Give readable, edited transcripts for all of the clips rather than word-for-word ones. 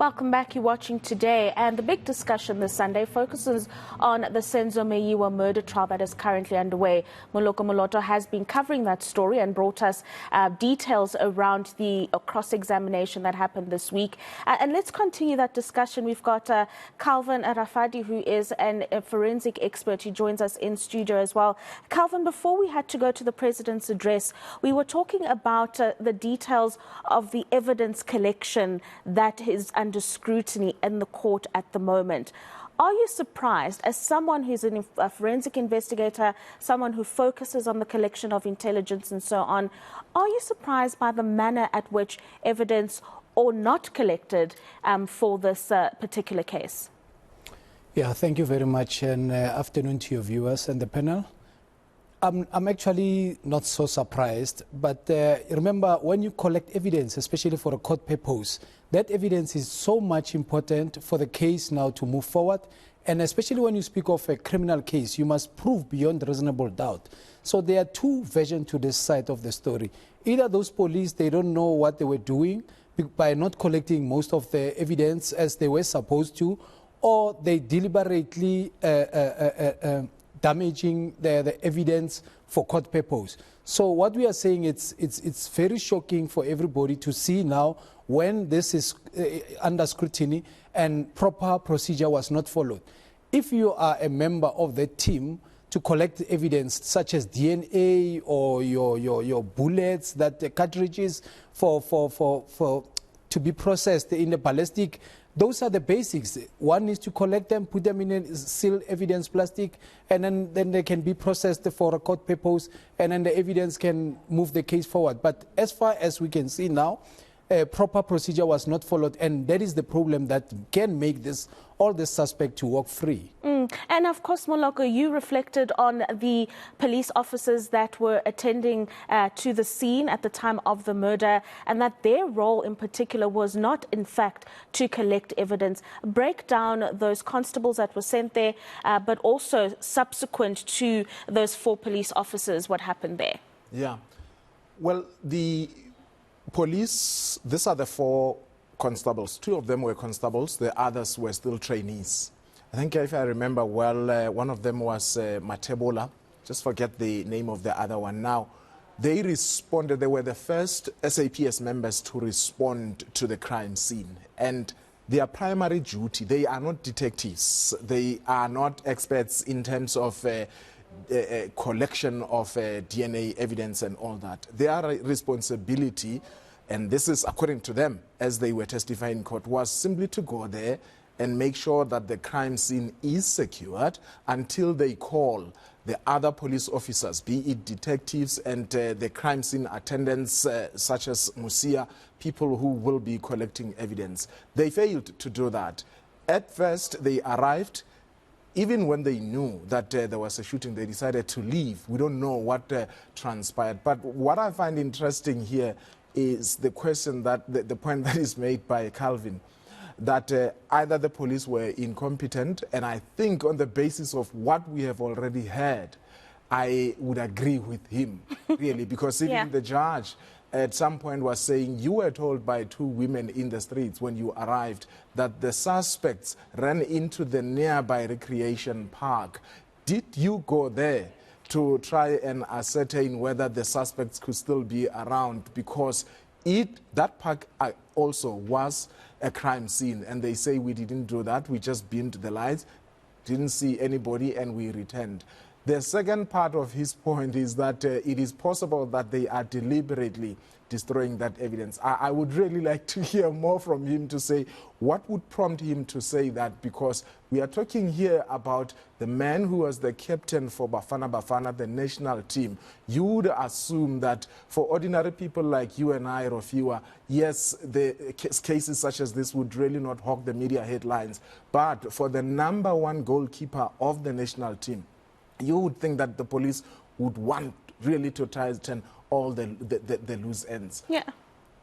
Welcome back. You're watching Today, and the big discussion this Sunday focuses on the Senzo Meyiwa murder trial that is currently underway. Moloko Moloto has been covering that story and brought us details around the cross-examination that happened this week. And let's continue that discussion. We've got Calvin Rafadi, who is a forensic expert. He joins us in studio as well. Calvin, before we had to go to the President's address, we were talking about the details of the evidence collection that is under scrutiny in the court at the moment. Are you surprised, as someone who's a forensic investigator, someone who focuses on the collection of intelligence and so on, are you surprised by the manner at which evidence or not collected for this particular case? Yeah, thank you very much, and afternoon to your viewers and the panel. I'm actually not so surprised, but remember, when you collect evidence, especially for a court purpose, that evidence is so much important for the case now to move forward. And especially when you speak of a criminal case, you must prove beyond reasonable doubt. So there are two versions to this side of the story. Either those police, they don't know what they were doing by not collecting most of the evidence as they were supposed to, or they deliberately damaging the evidence for court purpose. So what we are saying, it's very shocking for everybody to see now when this is under scrutiny and proper procedure was not followed. If you are a member of the team to collect evidence such as DNA or your bullets, that the cartridges to be processed in the ballistic, those are the basics. One is to collect them, put them in a sealed evidence plastic, and then they can be processed for a court purpose, and then the evidence can move the case forward. But as far as we can see now, proper procedure was not followed, and that is the problem that can make all the suspects to walk free. And of course, Moloko, you reflected on the police officers that were attending to the scene at the time of the murder, and that their role in particular was not, in fact, to collect evidence. Break down those constables that were sent there, but also subsequent to those 4 police officers, what happened there? Yeah. Well, the police, these are the 4 constables. 2 of them were constables, the others were still trainees. I think if I remember well, one of them was Matebola. Just forget the name of the other one now. They responded, they were the first SAPS members to respond to the crime scene. And their primary duty, they are not detectives. They are not experts in terms of collection of DNA evidence and all that. Their responsibility, and this is according to them, as they were testifying in court, was simply to go there and make sure that the crime scene is secured until they call the other police officers, be it detectives and the crime scene attendants such as Mosia, people who will be collecting evidence. They failed to do that. At first, they arrived. Even when they knew that there was a shooting, they decided to leave. We don't know what transpired. But what I find interesting here is the question that, the point that is made by Calvin, that either the police were incompetent, and I think on the basis of what we have already heard, I would agree with him, really, because even the judge at some point was saying, you were told by 2 women in the streets when you arrived that the suspects ran into the nearby recreation park. Did you go there to try and ascertain whether the suspects could still be around? Because that park also was a crime scene, and they say we didn't do that, we just beamed the lights, didn't see anybody, and we returned. The second part of his point is that it is possible that they are deliberately destroying that evidence. I would really like to hear more from him to say what would prompt him to say that, because we are talking here about the man who was the captain for Bafana, the national team. You would assume that for ordinary people like you and I, Rofiwa, yes, the cases such as this would really not hog the media headlines. But for the #1 goalkeeper of the national team, you would think that the police would want really to tighten all the loose ends. Yeah.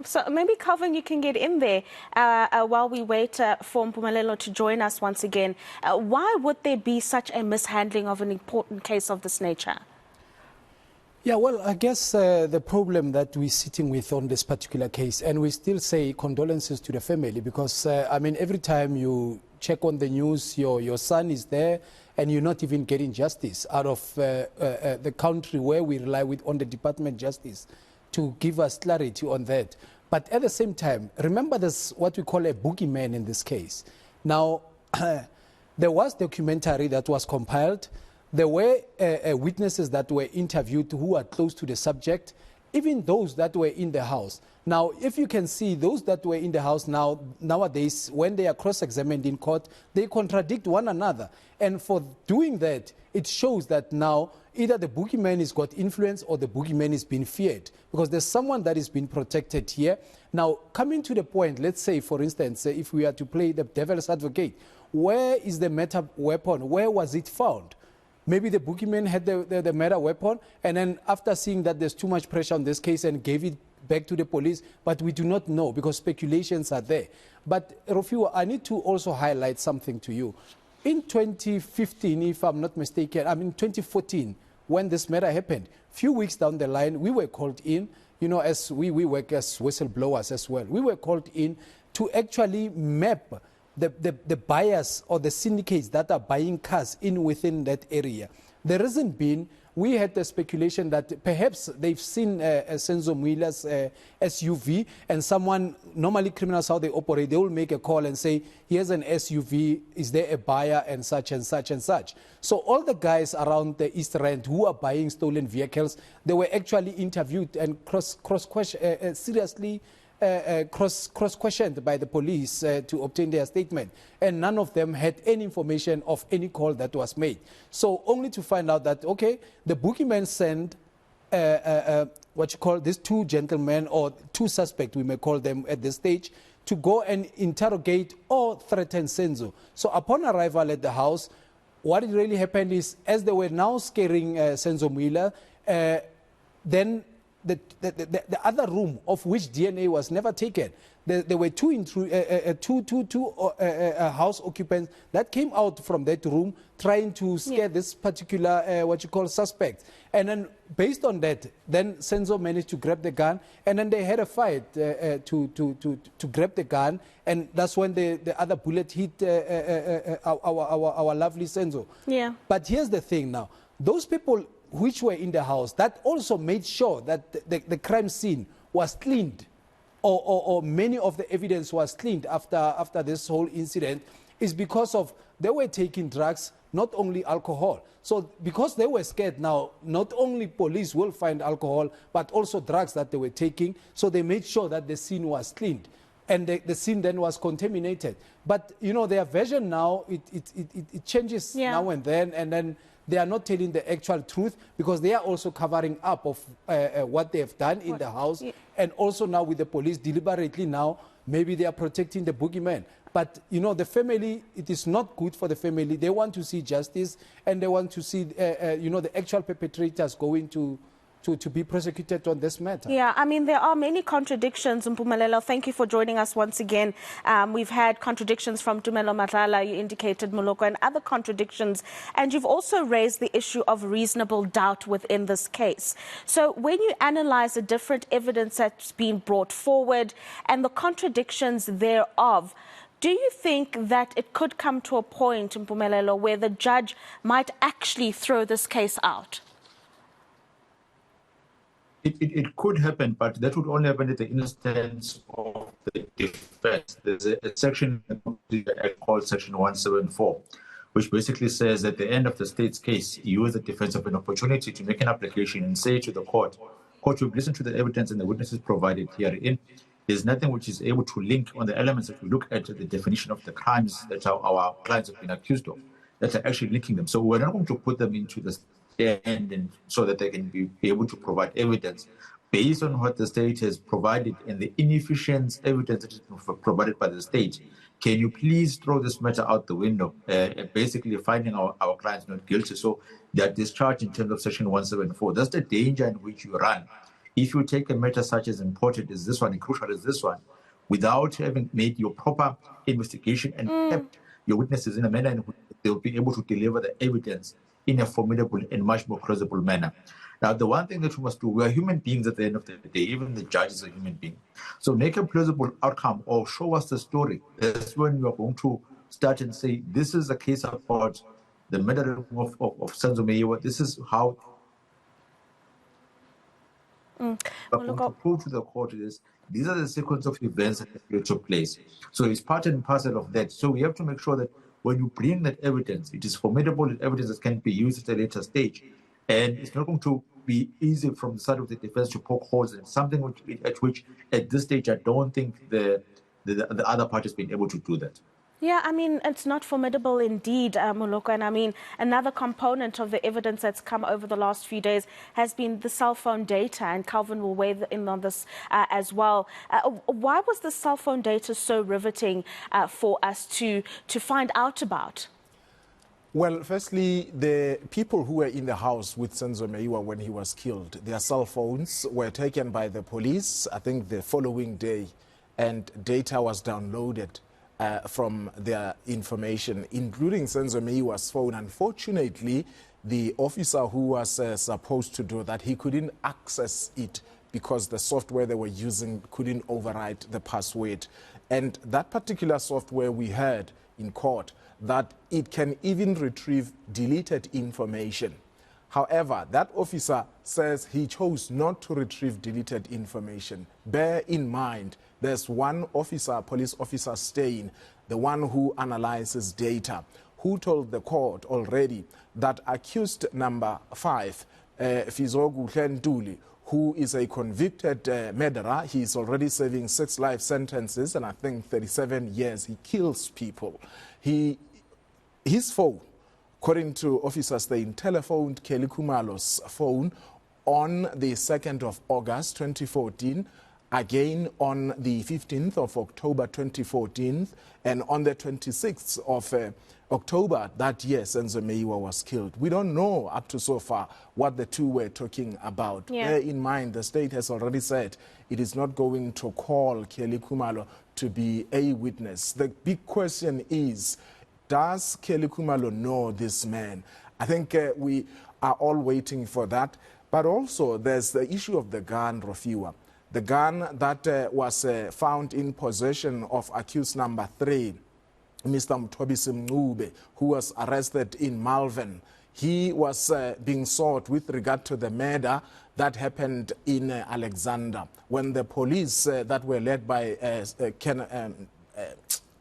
So maybe, Calvin, you can get in there while we wait for Mpumelelo to join us once again. Why would there be such a mishandling of an important case of this nature? Yeah, well, I guess the problem that we're sitting with on this particular case, and we still say condolences to the family, because, I mean, every time you check on the news, your son is there, and you're not even getting justice out of the country where we rely on the Department of Justice to give us clarity on that. But at the same time, remember there's what we call a boogeyman in this case. Now, there was documentary that was compiled. There were witnesses that were interviewed who are close to the subject, even those that were in the house. Now, if you can see those that were in the house nowadays, when they are cross-examined in court, they contradict one another. And for doing that, it shows that now either the boogeyman has got influence or the boogeyman is being feared, because there's someone that is being protected here. Now, coming to the point, let's say, for instance, if we are to play the devil's advocate, where is the murder weapon? Where was it found? Maybe the boogeyman had the murder weapon, and then after seeing that there's too much pressure on this case and gave it back to the police, but we do not know because speculations are there. But Rofiwa, I need to also highlight something to you. In 2015, if I'm not mistaken, I mean 2014, when this matter happened, a few weeks down the line, we were called in, you know, as we work as whistleblowers as well. We were called in to actually map the buyers or the syndicates that are buying cars within that area. The reason being, we had the speculation that perhaps they've seen Senzo Meyiwa's SUV, and someone, normally criminals, how they operate, they will make a call and say, here's an SUV, is there a buyer, and such and such and such. So all the guys around the East Rand who are buying stolen vehicles, they were actually interviewed and seriously cross-questioned by the police to obtain their statement, and none of them had any information of any call that was made. So only to find out that, okay, the boogeyman sent what you call these two gentlemen, or two suspects, we may call them at this stage, to go and interrogate or threaten Senzo. So upon arrival at the house, what really happened is, as they were now scaring Senzo Meyiwa, then the other room, of which DNA was never taken, there were two house occupants that came out from that room trying to scare this particular what you call suspect. And then based on that, then Senzo managed to grab the gun, and then they had a fight to grab the gun, and that's when the other bullet hit our lovely Senzo. Yeah. But here's the thing now. Those people which were in the house, that also made sure that the crime scene was cleaned, or many of the evidence was cleaned after this whole incident, is because of they were taking drugs, not only alcohol. So because they were scared now, not only police will find alcohol, but also drugs that they were taking, so they made sure that the scene was cleaned. And the scene then was contaminated. But, you know, their version now, it changes now and then they are not telling the actual truth, because they are also covering up of what they have done in the house. And also now with the police deliberately now, maybe they are protecting the boogeyman. But, you know, the family, it is not good for the family. They want to see justice, and they want to see, you know, the actual perpetrators going to be prosecuted on this matter. Yeah, I mean, there are many contradictions. Mpumelelo, thank you for joining us once again. We've had contradictions from Tumelo Madlala, you indicated, Moloko, and other contradictions. And you've also raised the issue of reasonable doubt within this case. So when you analyze the different evidence that's been brought forward and the contradictions thereof, do you think that it could come to a point, Mpumelelo, where the judge might actually throw this case out? It could happen, but that would only happen at the instance of the defense. There's a section called Section 174, which basically says at the end of the state's case, you as the defense have an opportunity to make an application and say to the court, we've listened to the evidence and the witnesses provided herein. There's nothing which is able to link on the elements that we look at the definition of the crimes that our clients have been accused of, that are actually linking them. So we're not going to put them into the and so that they can be able to provide evidence based on what the state has provided and the inefficient evidence that is provided by the state. Can you please throw this matter out the window, basically finding our clients not guilty? So they are discharged in terms of Section 174. That's the danger in which you run. If you take a matter such as important as this one and crucial as this one, without having made your proper investigation and kept your witnesses in a manner in which they'll be able to deliver the evidence, in a formidable and much more plausible manner. Now, the one thing that we must do, we are human beings at the end of the day, even the judge is a human being. So make a plausible outcome or show us the story. That's when you are going to start and say, this is a case about the murder of Senzo Meyiwa. This is how we're going to prove to the court is these are the sequence of events that took place. So it's part and parcel of that. So we have to make sure that when you bring that evidence, it is formidable evidence that can be used at a later stage. And it's not going to be easy from the side of the defense to poke holes in something which at this stage I don't think the other party has been able to do that. Yeah, I mean, it's not formidable indeed, Moloko. And I mean, another component of the evidence that's come over the last few days has been the cell phone data, and Calvin will weigh in on this as well. Why was the cell phone data so riveting for us to find out about? Well, firstly, the people who were in the house with Senzo Meyiwa when he was killed, their cell phones were taken by the police, I think the following day, and data was downloaded from their information, including Senzo Meyiwa's phone. Unfortunately, the officer who was supposed to do that, he couldn't access it because the software they were using couldn't override the password. And that particular software, we heard in court that it can even retrieve deleted information. However, that officer says he chose not to retrieve deleted information. Bear in mind, there's one officer, police officer staying, the one who analyzes data, who told the court already that accused number 5, Fizogu Ntuli, who is a convicted murderer, he's already serving 6 life sentences and I think 37 years. He kills people. His phone, according to officers, they telephoned Kelly Khumalo's phone on the 2nd of August 2014, again on the 15th of October 2014, and on the 26th of October that year, Senzo Meyiwa was killed. We don't know up to so far what the two were talking about. Yeah. Bear in mind, the state has already said it is not going to call Kelly Khumalo to be a witness. The big question is, does Kelly Khumalo know this man? I think we are all waiting for that. But also, there's the issue of the gun, Rofiwa. The gun that was found in possession of accused number 3, Mr. Mthobisi Mncube, who was arrested in Malvern. He was being sought with regard to the murder that happened in Alexander, when the police that were led by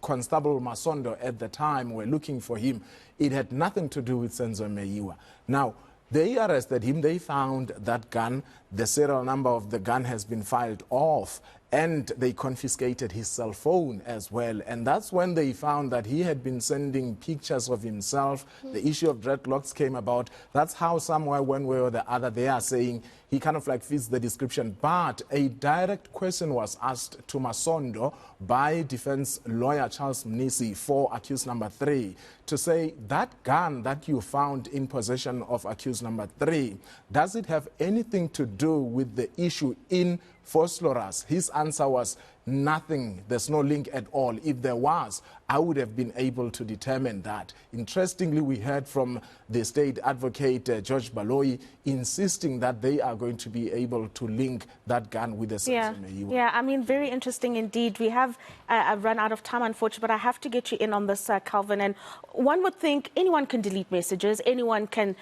Constable Masondo at the time were looking for him. It had nothing to do with Senzo Meyiwa. Now, they arrested him, they found that gun, the serial number of the gun has been filed off, and they confiscated his cell phone as well. And that's when they found that he had been sending pictures of himself. The issue of dreadlocks came about. That's how somewhere, one way or the other, they are saying he kind of like fits the description. But a direct question was asked to Masondo by defense lawyer Charles Mnisi for accused number 3 to say that gun that you found in possession of accused number 3, does it have anything to do with the issue in Vosloorus? His answer was nothing. There's no link at all. If there was, I would have been able to determine that. Interestingly, we heard from the state advocate, George Baloyi, insisting that they are going to be able to link that gun with the Senzo Meyiwa. Yeah, I mean, very interesting indeed. We have run out of time, unfortunately, but I have to get you in on this, Calvin. And one would think anyone can delete messages, anyone can,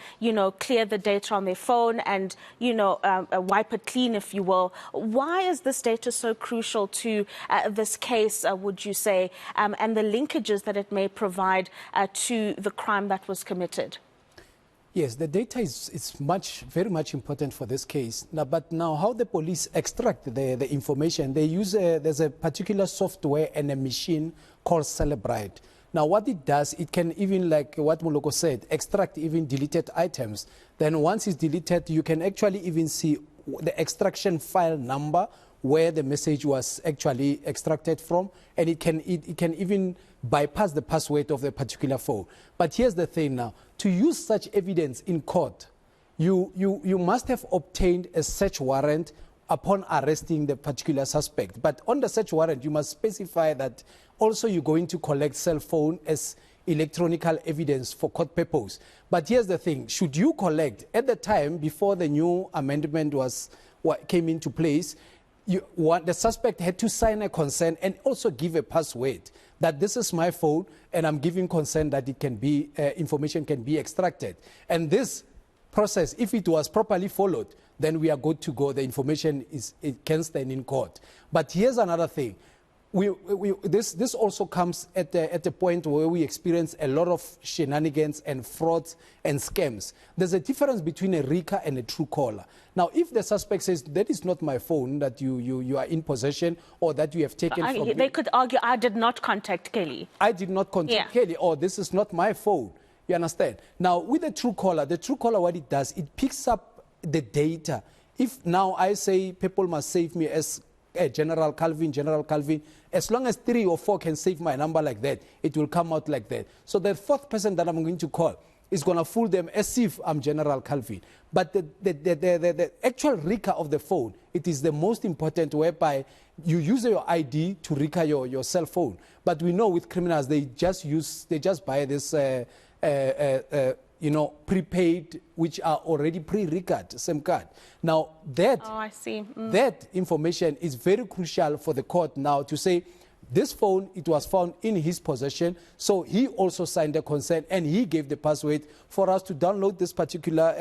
clear the data on their phone and, wipe it clean, if you will. Why is this data so crucial to this case, would you say, and the linkages that it may provide to the crime that was committed? Yes, the data is very much important for this case. But now how the police extract the information, they use there's a particular software and a machine called Celebrite. Now what it does, it can even, like what Moloko said, extract even deleted items. Then once it's deleted, you can actually even see the extraction file number where the message was actually extracted from, and it can even bypass the password of the particular phone. But here's the thing now, to use such evidence in court, you must have obtained a search warrant upon arresting the particular suspect. But on the search warrant, you must specify that also you're going to collect cell phone as electronic evidence for court purpose. But here's the thing, should you collect, at the time before the new amendment came into place, the suspect had to sign a consent and also give a password that this is my phone and I'm giving consent that it can be, information can be extracted. And this process, if it was properly followed, then we are good to go. The information it can stand in court. But here's another thing. This also comes at a point where we experience a lot of shenanigans and frauds and scams. There's a difference between a RICA and a true caller. Now, if the suspect says, that is not my phone that you are in possession or that you have taken from me. They could argue, I did not contact Kelly. I did not contact Kelly, or this is not my phone. You understand? Now, with the true caller, what it does, it picks up the data. If now I say people must save me as General Calvin, as long as 3 or 4 can save my number like that, it will come out like that. So the fourth person that I'm going to call is going to fool them as if I'm General Calvin. But the actual RICA of the phone, it is the most important, whereby you use your ID to RICA your cell phone. But we know with criminals, they just buy this prepaid, which are already pre-RICA'd, SIM card. Now, that information is very crucial for the court now to say, this phone, it was found in his possession, so he also signed the consent and he gave the password for us to download this particular,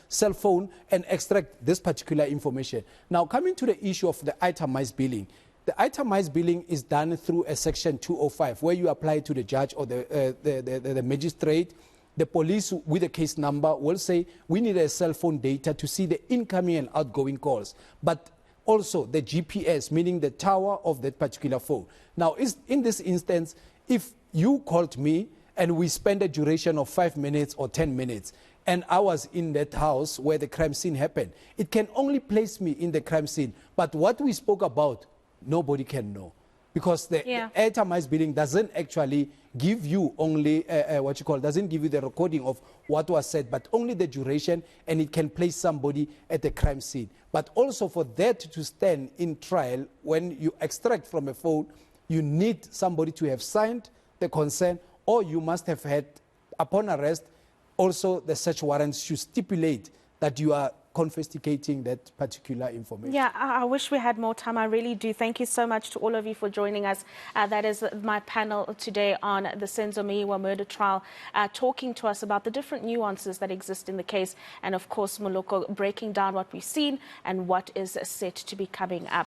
cell phone and extract this particular information. Now, coming to the issue of the itemized billing. The itemized billing is done through a section 205, where you apply to the judge or the magistrate. The police with a case number will say, we need a cell phone data to see the incoming and outgoing calls, but also the GPS, meaning the tower of that particular phone. Now, in this instance, if you called me and we spend a duration of 5 minutes or 10 minutes, and I was in that house where the crime scene happened, it can only place me in the crime scene. But what we spoke about, nobody can know. Because the itemized billing doesn't actually give you only, doesn't give you the recording of what was said, but only the duration, and it can place somebody at the crime scene. But also for that to stand in trial, when you extract from a phone, you need somebody to have signed the consent, or you must have had, upon arrest, also the search warrants should stipulate that you are confiscating that particular information. Yeah, I wish we had more time. I really do. Thank you so much to all of you for joining us. That is my panel today on the Senzo Meyiwa murder trial, talking to us about the different nuances that exist in the case, and of course, Moloko breaking down what we've seen and what is set to be coming up.